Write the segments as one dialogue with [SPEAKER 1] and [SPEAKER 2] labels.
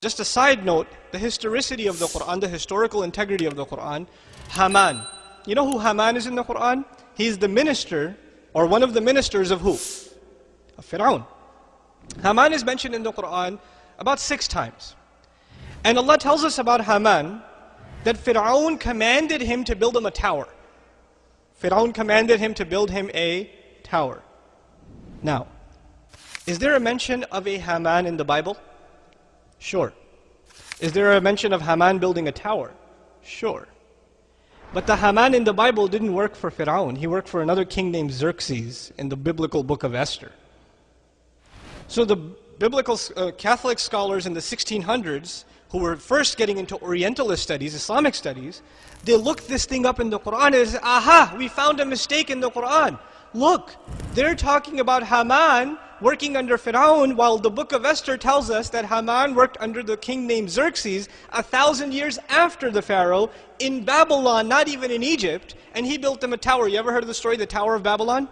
[SPEAKER 1] Just a side note, the historicity of the Quran, the historical integrity of the Quran, Haman. You know who Haman is in the Quran? He's the minister, or one of the ministers of who? Of Fir'aun. Haman is mentioned in the Quran about 6 times. And Allah tells us about Haman that Fir'aun commanded him to build him a tower. Fir'aun commanded him to build him a tower. Now, is there a mention of a Haman in the Bible? Sure. Is there a mention of Haman building a tower? Sure. But the Haman in the Bible didn't work for Fir'aun. He worked for another king named Xerxes in the biblical book of Esther. So the biblical Catholic scholars in the 1600s, who were first getting into Orientalist studies, Islamic studies, they looked this thing up in the Quran and they said, aha, we found a mistake in the Quran. Look, they're talking about Haman working under Fir'aun, while the book of Esther tells us that Haman worked under the king named Xerxes 1,000 years after the Pharaoh in Babylon, not even in Egypt, and he built them a tower. You ever heard of the story, the Tower of Babylon?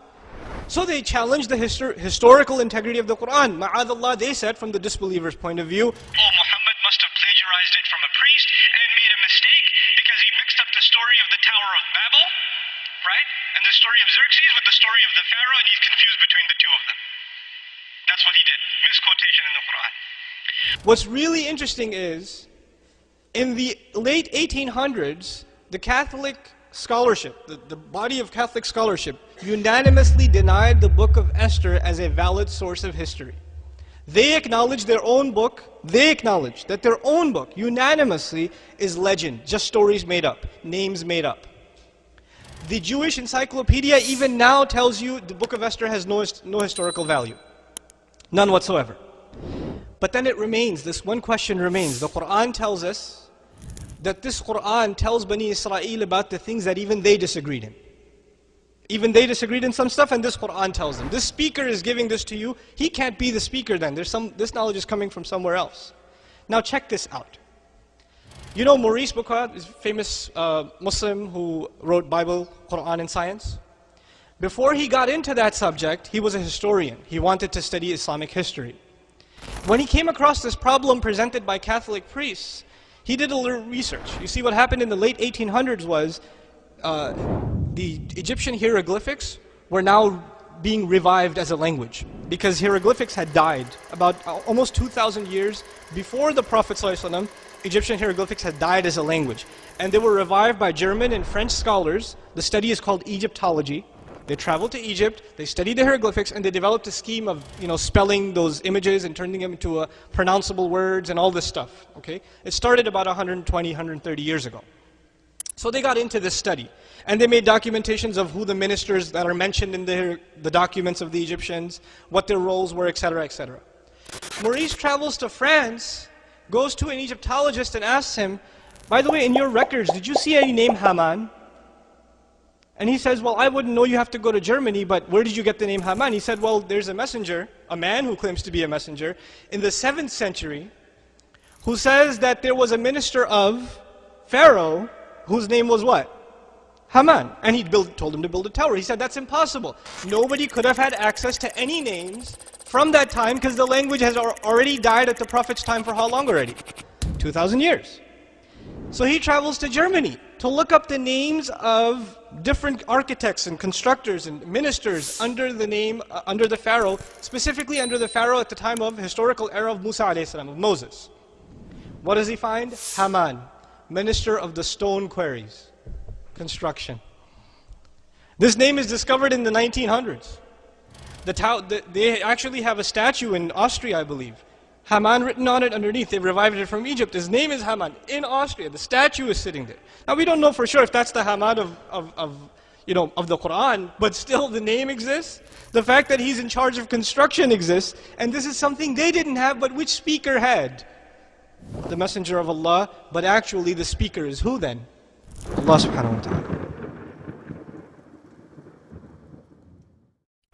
[SPEAKER 1] So they challenged the historical integrity of the Quran. Ma'adallah, they said, from the disbeliever's point of view,
[SPEAKER 2] oh, Muhammad must have plagiarized it from a priest and made a mistake because he mixed up the story of the Tower of Babel, right? And the story of Xerxes with the story of the Pharaoh, and he's confused between the two of them. That's what he did. Misquotation in the Quran.
[SPEAKER 1] What's really interesting is, in the late 1800s, the Catholic scholarship, the body of Catholic scholarship, unanimously denied the book of Esther as a valid source of history. They acknowledged their own book, they acknowledged that their own book, unanimously, is legend, just stories made up, names made up. The Jewish encyclopedia even now tells you the book of Esther has no historical value. None whatsoever. But then it remains, this one question remains. The Quran tells us that this Quran tells Bani Israel about the things that even they disagreed in. Even they disagreed in some stuff, and this Quran tells them. This speaker is giving this to you. He can't be the speaker then. This knowledge is coming from somewhere else. Now check this out. You know Maurice Bucquet is a famous Muslim who wrote Bible, Quran, and science? Before he got into that subject, he was a historian. He wanted to study Islamic history. When he came across this problem presented by Catholic priests, he did a little research. You see, what happened in the late 1800s was the Egyptian hieroglyphics were now being revived as a language, because hieroglyphics had died about almost 2,000 years before the Prophet ﷺ. Egyptian hieroglyphics had died as a language, and they were revived by German and French scholars. The study is called Egyptology. They traveled to Egypt, they studied the hieroglyphics, and they developed a scheme of, spelling those images and turning them into pronounceable words and all this stuff. Okay, it started about 120, 130 years ago. So they got into this study, and they made documentations of who the ministers that are mentioned in the documents of the Egyptians, what their roles were, etc., etc. Maurice travels to France, goes to an Egyptologist and asks him, by the way, in your records, did you see any name Haman? And he says, well, I wouldn't know, you have to go to Germany, but where did you get the name Haman? He said, well, there's a messenger, a man who claims to be a messenger, in the 7th century, who says that there was a minister of Pharaoh, whose name was what? Haman. And he told him to build a tower. He said, that's impossible. Nobody could have had access to any names from that time, because the language has already died at the Prophet's time for how long already? 2,000 years. So he travels to Germany to look up the names of different architects and constructors and ministers under the name, under the Pharaoh, specifically under the Pharaoh at the time of historical era of Musa a.s., of Moses. What does he find? Haman, minister of the stone quarries, construction. This name is discovered in the 1900s. They actually have a statue in Austria, I believe. Haman written on it underneath. They revived it from Egypt. His name is Haman in Austria. The statue is sitting there. Now we don't know for sure if that's the Haman of the Quran, but still the name exists. The fact that he's in charge of construction exists, and this is something they didn't have, but which speaker had? The Messenger of Allah, but actually the speaker is who then? Allah subhanahu wa ta'ala.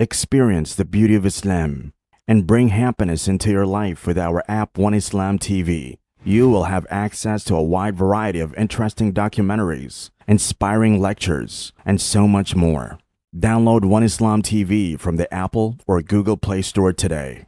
[SPEAKER 3] Experience the beauty of Islam and bring happiness into your life with our app One Islam TV. You will have access to a wide variety of interesting documentaries, inspiring lectures, and so much more. Download One Islam TV from the Apple or Google Play Store today.